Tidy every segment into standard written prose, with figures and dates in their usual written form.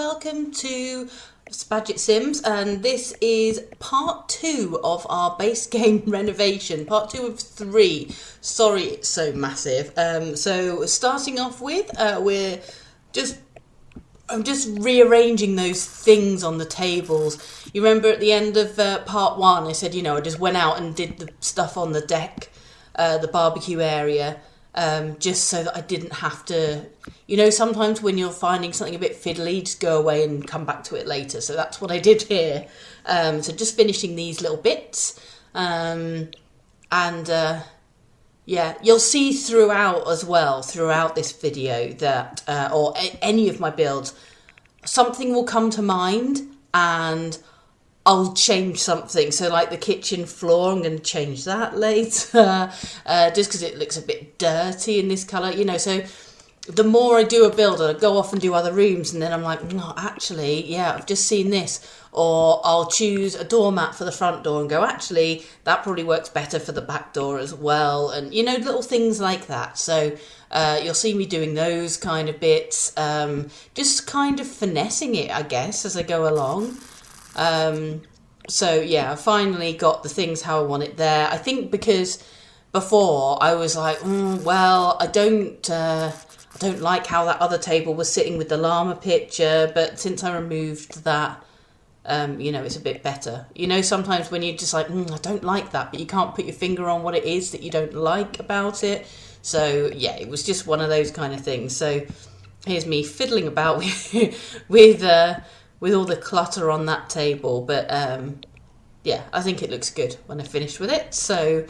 welcome to Spadget Sims, and this is part 2 of our base game renovation, part 2 of 3. Sorry it's so massive. So starting off with, I'm just rearranging those things on the tables. You remember at the end of part 1 I said, I just went out and did the stuff on the deck, the barbecue area, just so that I didn't have to, sometimes when you're finding something a bit fiddly, just go away and come back to it later. So that's what I did here. So just finishing these little bits. Yeah, you'll see throughout this video that, or any of my builds, something will come to mind and I'll change something. So like the kitchen floor, I'm going to change that later, just because it looks a bit dirty in this colour, so the more I do a build, I go off and do other rooms, and then I'm like, no, actually, yeah, I've just seen this. Or I'll choose a doormat for the front door and go, actually, that probably works better for the back door as well. And, little things like that. So you'll see me doing those kind of bits, just kind of finessing it, I guess, as I go along. So, yeah, I finally got the things how I want it there. I think because before I was like, well, I don't like how that other table was sitting with the llama picture, but since I removed that, it's a bit better. Sometimes when you're just like, I don't like that, but you can't put your finger on what it is that you don't like about it. So, yeah, it was just one of those kind of things. So here's me fiddling about with all the clutter on that table. But, yeah, I think it looks good when I finish with it. So,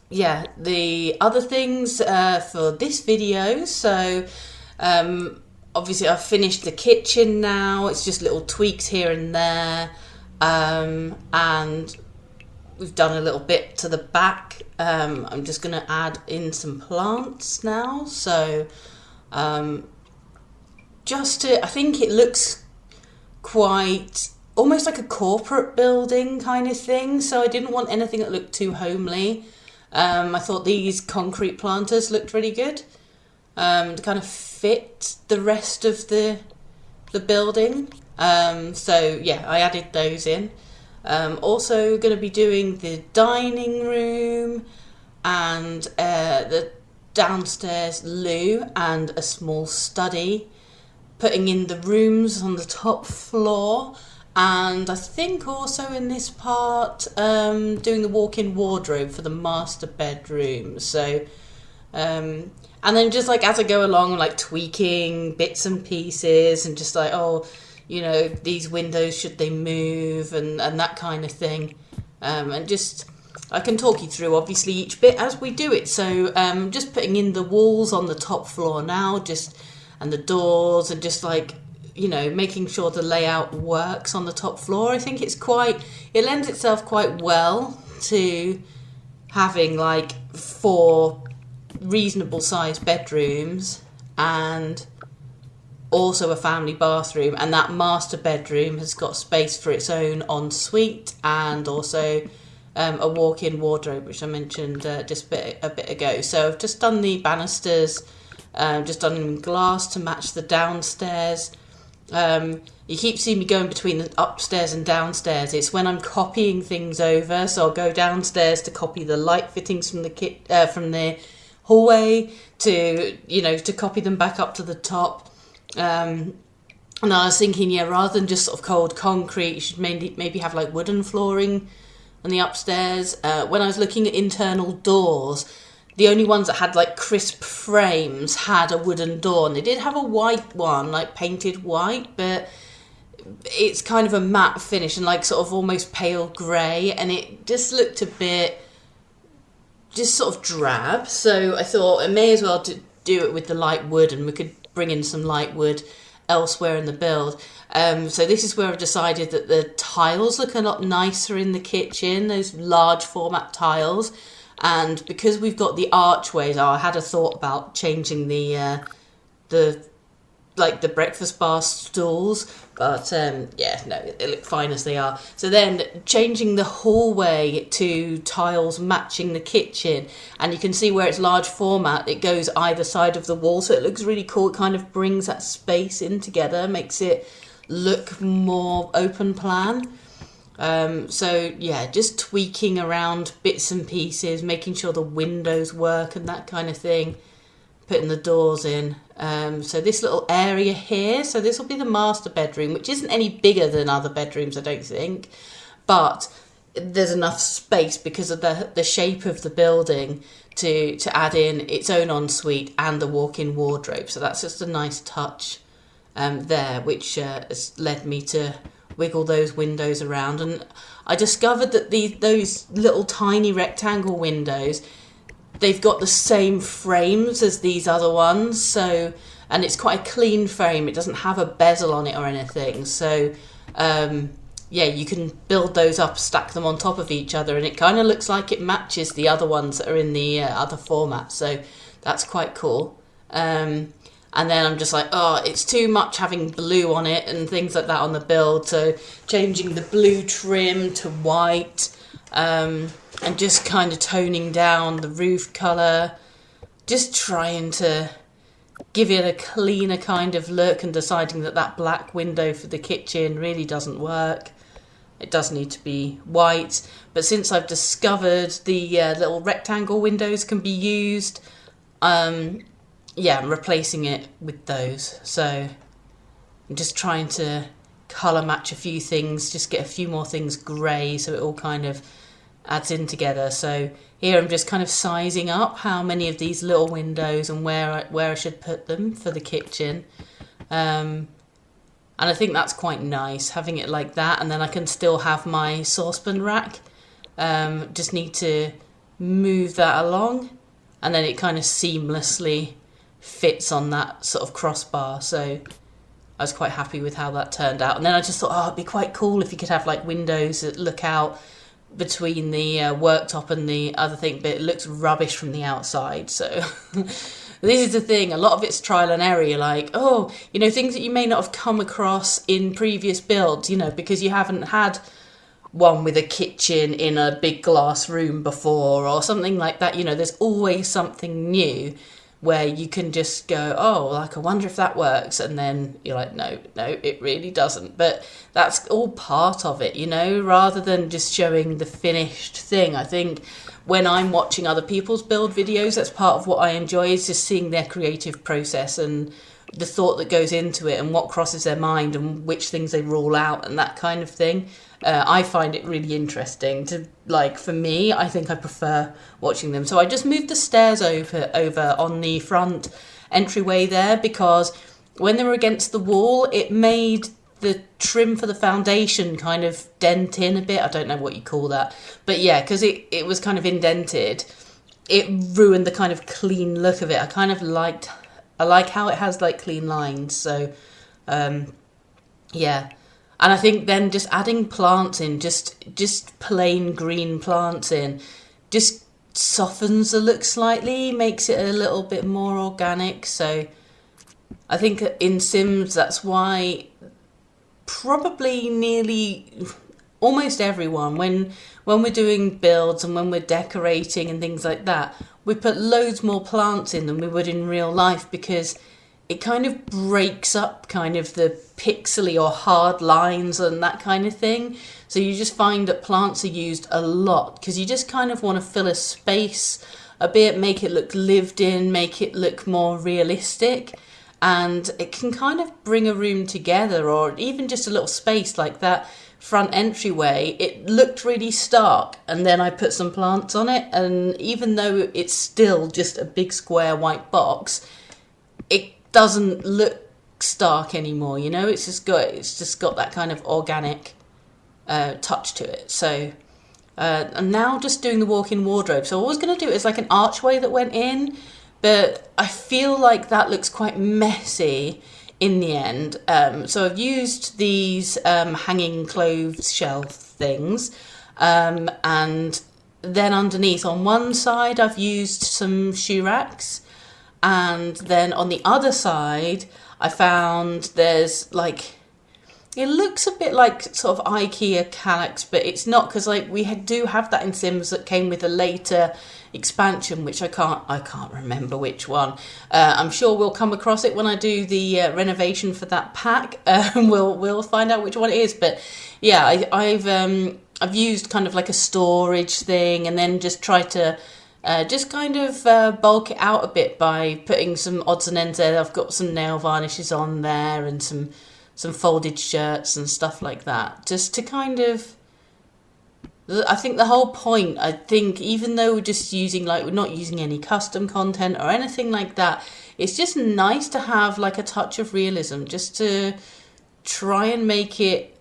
yeah, the other things for this video, so obviously I've finished the kitchen now. It's just little tweaks here and there, and we've done a little bit to the back. I'm just going to add in some plants now, so I think it looks quite almost like a corporate building kind of thing, so I didn't want anything that looked too homely. I thought these concrete planters looked really good to kind of fit the rest of the building. So yeah, I added those in. Also going to be doing the dining room and the downstairs loo and a small study. Putting in the rooms on the top floor. And I think also in this part, doing the walk-in wardrobe for the master bedroom. So, and then just like as I go along, like tweaking bits and pieces and just like, these windows, should they move and that kind of thing. And just, I can talk you through obviously each bit as we do it. So, just putting in the walls on the top floor now, and the doors and just like, making sure the layout works on the top floor. I think it lends itself quite well to having like 4 reasonable sized bedrooms and also a family bathroom, and that master bedroom has got space for its own ensuite and also a walk-in wardrobe, which I mentioned just a bit ago. So I've just done the banisters, just done them in glass to match the downstairs. You keep seeing me going between the upstairs and downstairs. It's when I'm copying things over, so I'll go downstairs to copy the light fittings from the hallway to copy them back up to the top. And I was thinking, rather than just sort of cold concrete, you should maybe have like wooden flooring on the upstairs. When I was looking at internal doors, the only ones that had like crisp frames had a wooden door, and they did have a white one, like painted white, but it's kind of a matte finish and like sort of almost pale grey, and it just looked a bit just sort of drab. So I thought I may as well do it with the light wood, and we could bring in some light wood elsewhere in the build. So this is where I've decided that the tiles look a lot nicer in the kitchen, those large format tiles. And because we've got the archways, I had a thought about changing the like the breakfast bar stools, but yeah, no, they look fine as they are. So then changing the hallway to tiles matching the kitchen, and you can see where it's large format, it goes either side of the wall, so it looks really cool. It kind of brings that space in together, makes it look more open plan. So yeah, just tweaking around bits and pieces, making sure the windows work and that kind of thing, putting the doors in. So this little area here, so this will be the master bedroom, which isn't any bigger than other bedrooms, I don't think, but there's enough space because of the shape of the building to add in its own ensuite and the walk-in wardrobe. So that's just a nice touch there, which has led me to wiggle those windows around. And I discovered that those little tiny rectangle windows, they've got the same frames as these other ones, so, and it's quite a clean frame, it doesn't have a bezel on it or anything, so yeah, you can build those up, stack them on top of each other, and it kind of looks like it matches the other ones that are in the other format, so that's quite cool. And then I'm just like, oh, it's too much having blue on it and things like that on the build, so changing the blue trim to white, and just kind of toning down the roof colour, just trying to give it a cleaner kind of look, and deciding that black window for the kitchen really doesn't work. It does need to be white, but since I've discovered the little rectangle windows can be used, yeah, I'm replacing it with those. So I'm just trying to colour match a few things, just get a few more things grey so it all kind of adds in together. So here I'm just kind of sizing up how many of these little windows and where I should put them for the kitchen. And I think that's quite nice, having it like that, and then I can still have my saucepan rack. Just need to move that along, and then it kind of seamlessly fits on that sort of crossbar. So I was quite happy with how that turned out. And then I just thought, oh, it'd be quite cool if you could have like windows that look out between the worktop and the other thing, but it looks rubbish from the outside. So this is the thing, a lot of it's trial and error. You're like, oh, you know, things that you may not have come across in previous builds, you know, because you haven't had one with a kitchen in a big glass room before or something like that. You know, there's always something new where you can just go, oh, like, I wonder if that works. And then you're like, no, it really doesn't. But that's all part of it, you know, rather than just showing the finished thing. I think when I'm watching other people's build videos, that's part of what I enjoy, is just seeing their creative process and the thought that goes into it and what crosses their mind and which things they rule out and that kind of thing. I find it really interesting to, like, for me, I think I prefer watching them. So I just moved the stairs over on the front entryway there, because when they were against the wall, it made the trim for the foundation kind of dent in a bit. I don't know what you call that. But yeah, because it was kind of indented, it ruined the kind of clean look of it. I like how it has like clean lines. So yeah. And I think then just adding plants in, just plain green plants in, just softens the look slightly, makes it a little bit more organic. So I think in Sims, that's why probably nearly almost everyone, when we're doing builds and when we're decorating and things like that, we put loads more plants in than we would in real life, because it kind of breaks up kind of the pixely or hard lines and that kind of thing. So you just find that plants are used a lot because you just kind of want to fill a space a bit, make it look lived in, make it look more realistic. And it can kind of bring a room together, or even just a little space like that front entryway. It looked really stark, and then I put some plants on it, and even though it's still just a big square white box, it doesn't look stark anymore, you know. It's just got that kind of organic touch to it. So I'm now just doing the walk-in wardrobe. So I was going to do it as like an archway that went in, but I feel like that looks quite messy in the end. So I've used these hanging clothes shelf things, and then underneath on one side I've used some shoe racks, and then on the other side I found there's like, it looks a bit like sort of IKEA Kallax, but it's not, because like we do have that in Sims that came with a later expansion, which I can't remember which one. I'm sure we'll come across it when I do the renovation for that pack. We'll find out which one it is. But yeah, I've used kind of like a storage thing, and then just tried to just kind of bulk it out a bit by putting some odds and ends there. I've got some nail varnishes on there and some folded shirts and stuff like that, just to kind of, I think the whole point, I think, even though we're not using any custom content or anything like that, it's just nice to have like a touch of realism, just to try and make it,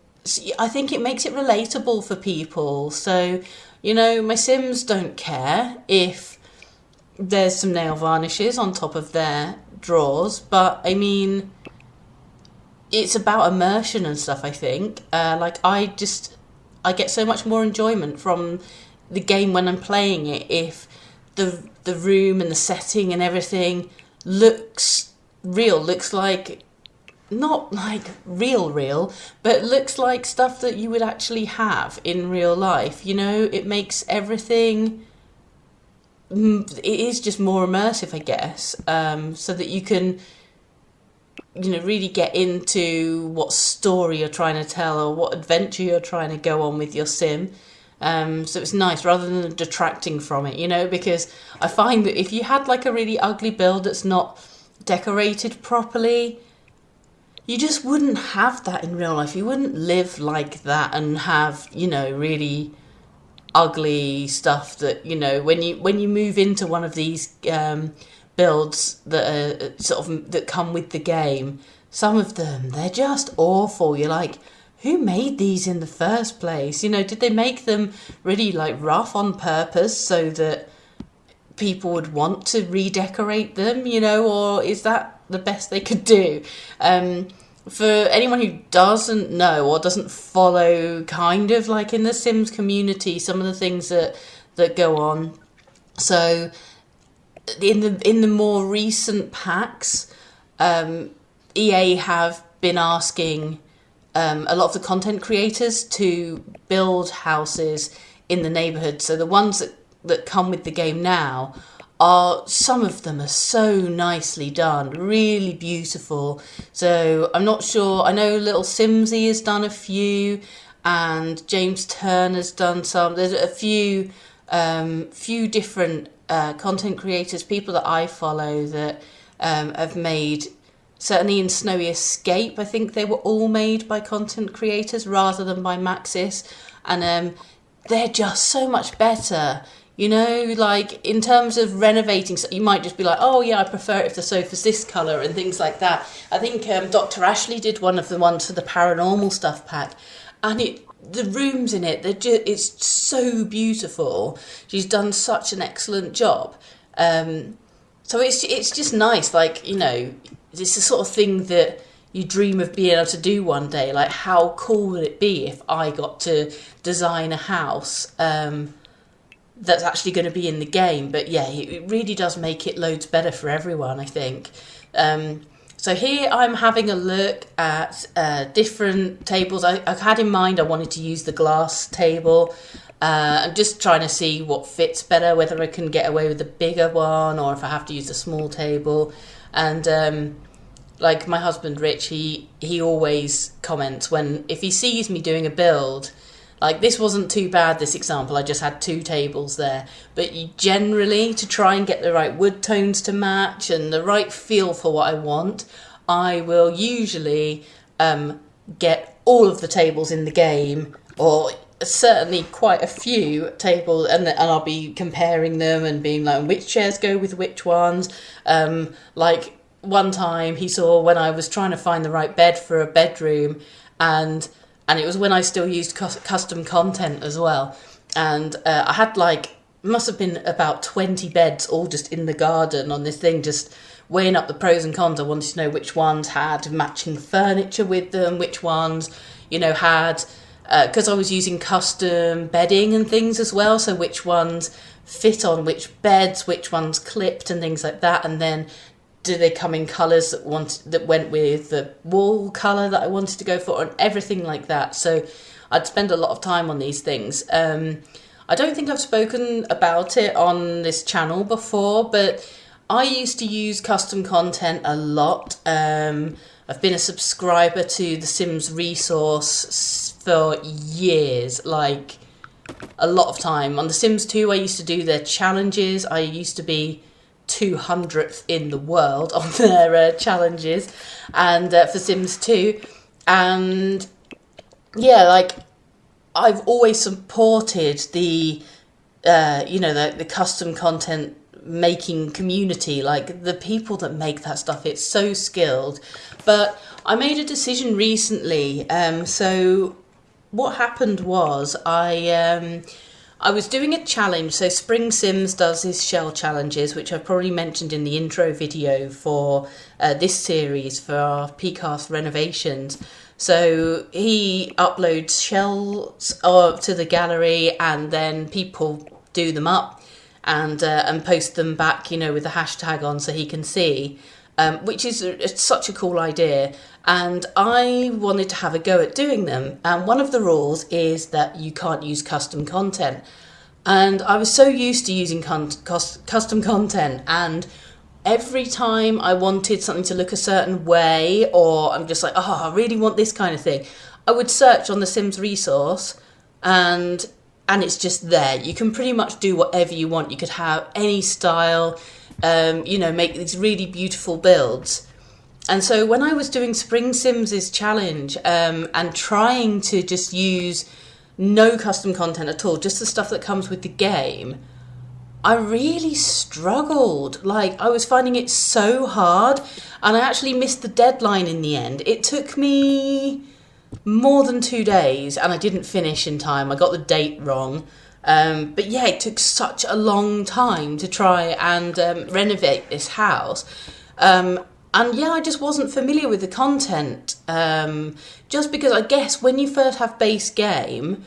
I think it makes it relatable for people. So, my Sims don't care if there's some nail varnishes on top of their drawers, but I mean, it's about immersion and stuff, I think. I get so much more enjoyment from the game when I'm playing it if the room and the setting and everything looks real, looks like, not like real, but looks like stuff that you would actually have in real life. It makes everything, it is just more immersive, I guess, so that you can really get into what story you're trying to tell or what adventure you're trying to go on with your sim. So it's nice rather than detracting from it, because I find that if you had like a really ugly build that's not decorated properly, you just wouldn't have that in real life. You wouldn't live like that and have, really ugly stuff that, when you move into one of these builds that are that come with the game, some of them, they're just awful. You're like, who made these in the first place? Did they make them really like rough on purpose so that people would want to redecorate them, or is that the best they could do? For anyone who doesn't know or doesn't follow kind of like in the Sims community, some of the things that go on. So in the more recent packs, EA have been asking a lot of the content creators to build houses in the neighborhood. So the ones that come with the game now some of them are so nicely done, really beautiful. So I'm not sure, I know Little Simsy has done a few, and James Turner's done some. There's a few different content creators, people that I follow that have made, certainly in Snowy Escape, I think they were all made by content creators rather than by Maxis, and they're just so much better. Like in terms of renovating, so you might just be like, oh yeah, I prefer it if the sofa's this colour and things like that. I think Dr. Ashley did one of the ones for the paranormal stuff pack, and the rooms in it, it's so beautiful. She's done such an excellent job. So it's just nice, like, it's the sort of thing that you dream of being able to do one day. Like, how cool would it be if I got to design a house that's actually going to be in the game? But yeah, it really does make it loads better for everyone, I think. So here I'm having a look at different tables. I had in mind I wanted to use the glass table. I'm just trying to see what fits better, whether I can get away with a bigger one or if I have to use a small table. And like my husband Rich, he always comments if he sees me doing a build. Like, this wasn't too bad, this example. I just had 2 tables there. But you generally, to try and get the right wood tones to match and the right feel for what I want, I will usually get all of the tables in the game, or certainly quite a few tables, and I'll be comparing them and being like, which chairs go with which ones. Like, one time he saw when I was trying to find the right bed for a bedroom, and it was when I still used custom content as well. And I had must have been about 20 beds all just in the garden on this thing, just weighing up the pros and cons. I wanted to know which ones had matching furniture with them, which ones, had, because I was using custom bedding and things as well. So which ones fit on which beds, which ones clipped and things like that. And then do they come in colours that went with the wall colour that I wanted to go for, and everything like that. So I'd spend a lot of time on these things. I don't think I've spoken about it on this channel before, but I used to use custom content a lot. I've been a subscriber to the Sims resource for years, like a lot of time. On The Sims 2, I used to do their challenges. I used to be 200th in the world on their challenges, and for Sims 2. And yeah, like, I've always supported the the custom content making community, like the people that make that stuff. It's so skilled. But I made a decision recently. So what happened was I was doing a challenge. So Spring Sims does his shell challenges, which I've probably mentioned in the intro video for this series for our PCAST renovations. So he uploads shells to the gallery, and then people do them up and post them back, with the hashtag on so he can see, which is such a cool idea. And I wanted to have a go at doing them. And one of the rules is that you can't use custom content. And I was so used to using custom content, and every time I wanted something to look a certain way, or I'm just like, I really want this kind of thing, I would search on the Sims resource, and it's just there. You can pretty much do whatever you want. You could have any style, make these really beautiful builds. And so when I was doing Spring Sims' challenge, and trying to just use no custom content at all, just the stuff that comes with the game, I really struggled. Like, I was finding it so hard, and I actually missed the deadline in the end. It took me more than 2 days, and I didn't finish in time. I got the date wrong. But yeah, it took such a long time to try and renovate this house. And yeah, I just wasn't familiar with the content. Just because I guess when you first have base game,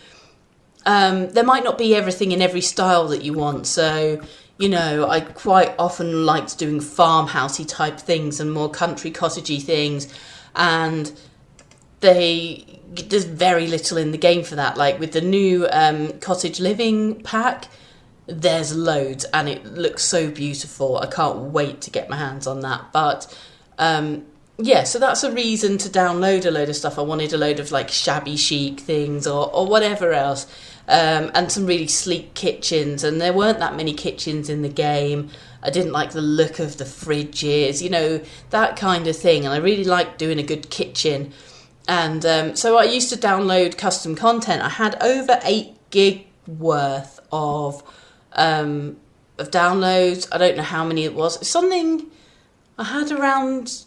there might not be everything in every style that you want. So, I quite often liked doing farmhousey type things and more country cottagey things. And there's very little in the game for that. Like with the new cottage living pack, there's loads, and it looks so beautiful. I can't wait to get my hands on that. But so that's a reason to download a load of stuff. I wanted a load of like shabby chic things or whatever else, and some really sleek kitchens, and there weren't that many kitchens in the game. I didn't like the look of the fridges, that kind of thing, and I really liked doing a good kitchen. And so I used to download custom content. I had over 8 gig worth of downloads. I don't know how many it was. Something, I had around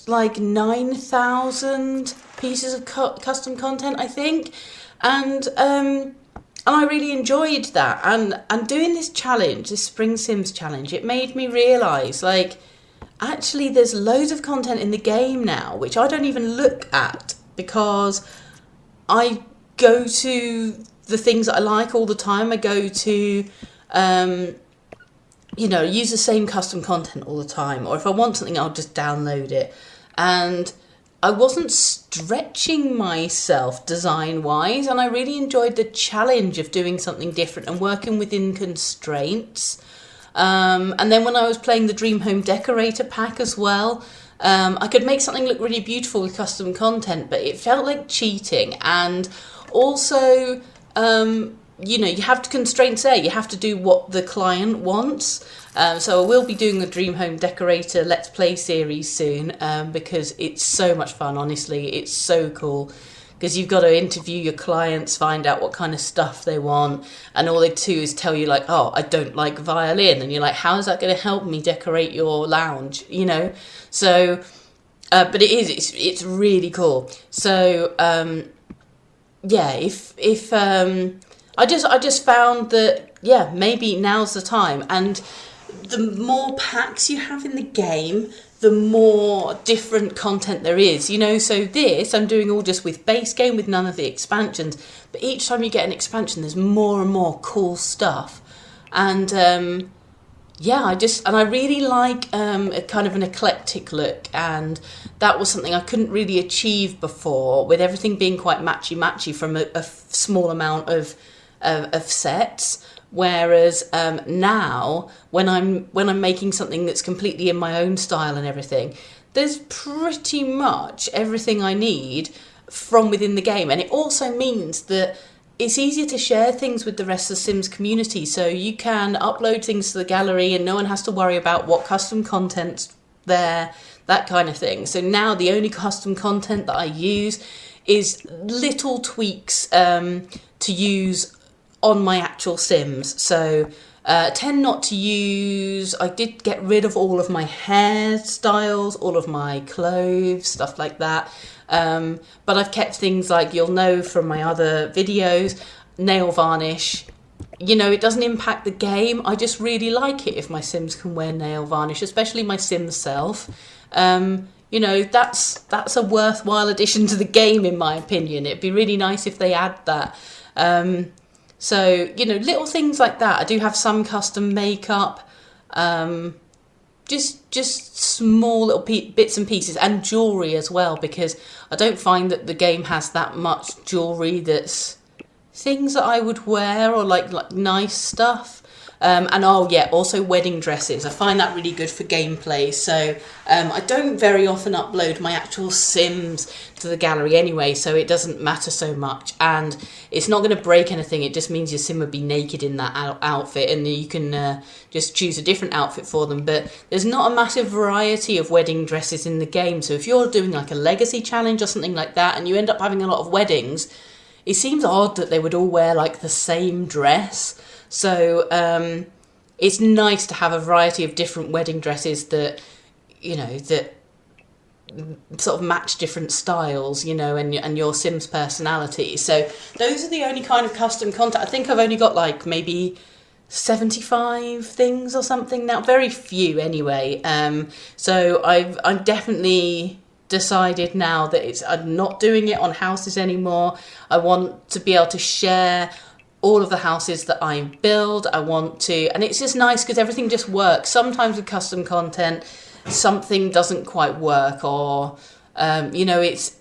like 9,000 pieces of custom content, I think. And I really enjoyed that. And doing this challenge, this Spring Sims challenge, it made me realise, like, actually there's loads of content in the game now which I don't even look at, because I go to the things that I like all the time. I go to use the same custom content all the time, or if I want something I'll just download it. And I wasn't stretching myself design wise, and I really enjoyed the challenge of doing something different and working within constraints. And then when I was playing the Dream Home Decorator pack as well, I could make something look really beautiful with custom content, but it felt like cheating. And also, you have constraints there. You have to do what the client wants. So I will be doing the Dream Home Decorator Let's Play series soon, because it's so much fun, honestly. It's so cool. Because you've got to interview your clients, find out what kind of stuff they want, and all they do is tell you, like, I don't like violin, and you're like, how is that going to help me decorate your lounge, So, but it's really cool. So, if I just found that, maybe now's the time, and the more packs you have in the game, the more different content there is, So this, I'm doing all just with base game, with none of the expansions. But each time you get an expansion, there's more and more cool stuff. And yeah, I really like a kind of an eclectic look, and that was something I couldn't really achieve before, with everything being quite matchy from a small amount of sets. Whereas now, when I'm making something that's completely in my own style and everything, there's pretty much everything I need from within the game, and it also means that it's easier to share things with the rest of the Sims community. So you can upload things to the gallery and no one has to worry about what custom content's there, that kind of thing. So now the only custom content that I use is little tweaks to use on my actual Sims. So tend not to use, I did get rid of all of my hairstyles, all of my clothes, stuff like that. But I've kept things like, you'll know from my other videos, nail varnish. You know, it doesn't impact the game. I just really like it if my Sims can wear nail varnish, especially my Sim self. You know, that's a worthwhile addition to the game, in my opinion. It'd be really nice if they add that. So, you know, little things like that. I do have some custom makeup. Just small little bits and pieces, and jewellery as well, because I don't find that the game has that much jewellery that's things that I would wear, or like nice stuff. And oh yeah, also wedding dresses. I find that really good for gameplay. So I don't very often upload my actual Sims to the gallery anyway, so it doesn't matter so much. And it's not going to break anything. It just means your Sim would be naked in that outfit, and you can just choose a different outfit for them. But there's not a massive variety of wedding dresses in the game. So if you're doing like a legacy challenge or something like that, and you end up having a lot of weddings, it seems odd that they would all wear like the same dress. So it's nice to have a variety of different wedding dresses that, you know, that sort of match different styles, you know, and your Sim's personality. So those are the only kind of custom content. I think I've only got like maybe 75 things or something now, very few anyway. So I've definitely decided now that I'm not doing it on houses anymore. I want to be able to share all of the houses that I build. I want to, and it's just nice because everything just works. Sometimes with custom content, something doesn't quite work, or you know, it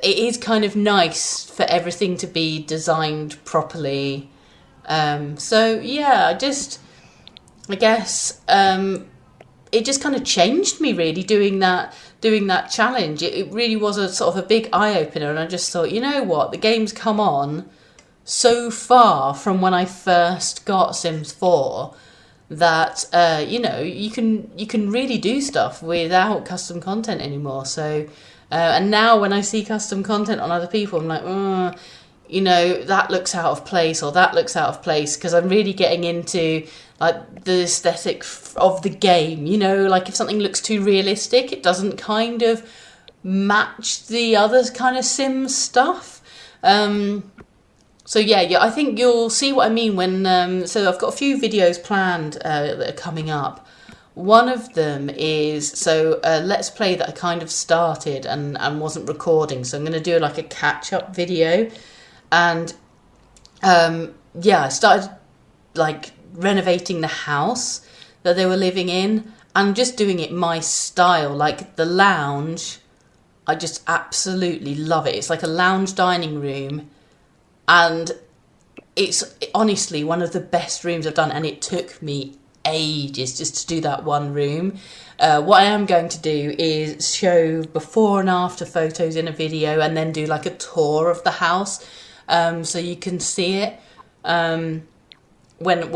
is kind of nice for everything to be designed properly. So yeah, I guess it just kind of changed me really doing that challenge. It really was a sort of a big eye opener, and I just thought, you know what, the game's come on so far from when I first got Sims 4 that you know, you can really do stuff without custom content anymore. So and now when I see custom content on other people, I'm like, you know, that looks out of place, or that looks out of place, because I'm really getting into like the aesthetic of the game. You know, like if something looks too realistic, it doesn't kind of match the other kind of Sims stuff. So yeah, I think you'll see what I mean when. So I've got a few videos planned that are coming up. One of them is a Let's Play that I kind of started and wasn't recording. So I'm going to do like a catch-up video. And I started like renovating the house that they were living in, and just doing it my style. Like the lounge, I just absolutely love it. It's like a lounge dining room. And it's honestly one of the best rooms I've done, and it took me ages just to do that one room. What I am going to do is show before and after photos in a video, and then do like a tour of the house, so you can see it when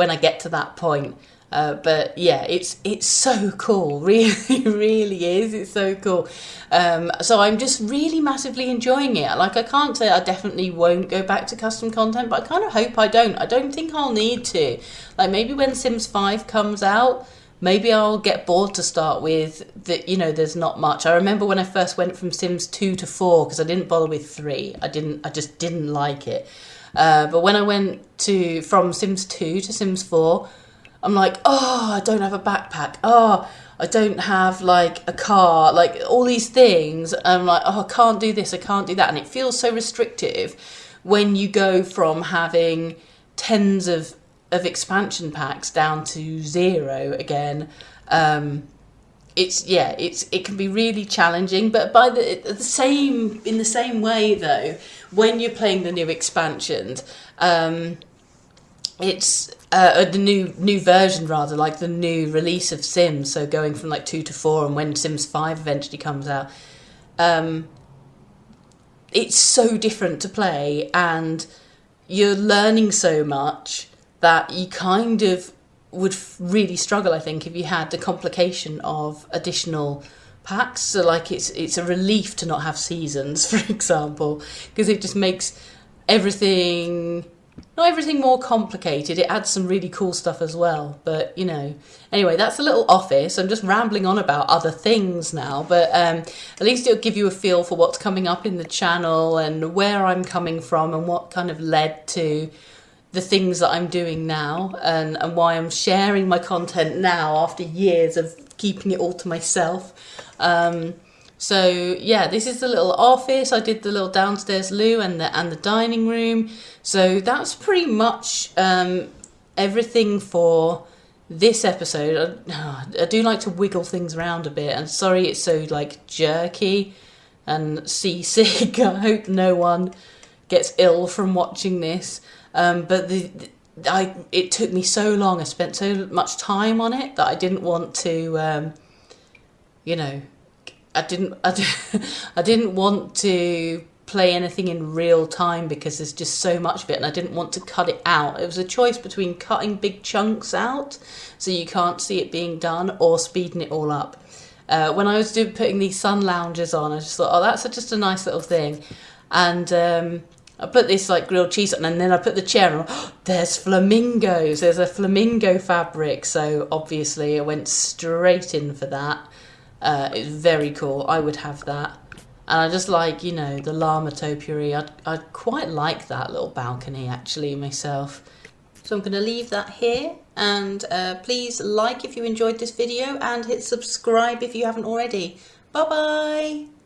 I get to that point. But yeah, it's so cool, really, really is. It's so cool. So I'm just really massively enjoying it. Like, I can't say I definitely won't go back to custom content, but I kind of hope I don't. I don't think I'll need to. Like, maybe when Sims 5 comes out, maybe I'll get bored to start with. That, you know, there's not much. I remember when I first went from Sims 2 to 4, because I didn't bother with 3. I just didn't like it. But when I went from Sims 2 to Sims 4, I'm like, oh, I don't have a backpack. Oh, I don't have like a car, like all these things. I'm like, oh, I can't do this, I can't do that. And it feels so restrictive when you go from having tens of of expansion packs down to 0 again. It can be really challenging, but in the same way though, when you're playing the new expansions, it's the new version rather, like the new release of Sims, so going from like 2 to 4, and when Sims 5 eventually comes out, it's so different to play, and you're learning so much that you kind of would really struggle, I think, if you had the complication of additional packs. So like it's a relief to not have seasons, for example, because it just makes not everything more complicated. It adds some really cool stuff as well. But, anyway, that's a little office. I'm just rambling on about other things now. But at least it'll give you a feel for what's coming up in the channel and where I'm coming from and what kind of led to the things that I'm doing now, and why I'm sharing my content now after years of keeping it all to myself. So yeah, this is the little office. I did the little downstairs loo and the dining room. So that's pretty much everything for this episode. I do like to wiggle things around a bit, and sorry it's so like jerky and seasick. I hope no one gets ill from watching this. But it took me so long. I spent so much time on it that I didn't want to, I didn't want to play anything in real time because there's just so much of it, and I didn't want to cut it out. It was a choice between cutting big chunks out so you can't see it being done, or speeding it all up. When I was putting these sun loungers on, I just thought, oh, that's just a nice little thing. And I put this like grilled cheese on, and then I put the chair on. Oh, there's flamingos. There's a flamingo fabric. So obviously I went straight in for that. It's very cool. I would have that. And I just like, the llama topiary. I'd quite like that little balcony actually myself. So I'm going to leave that here. And please like if you enjoyed this video, and hit subscribe if you haven't already. Bye bye.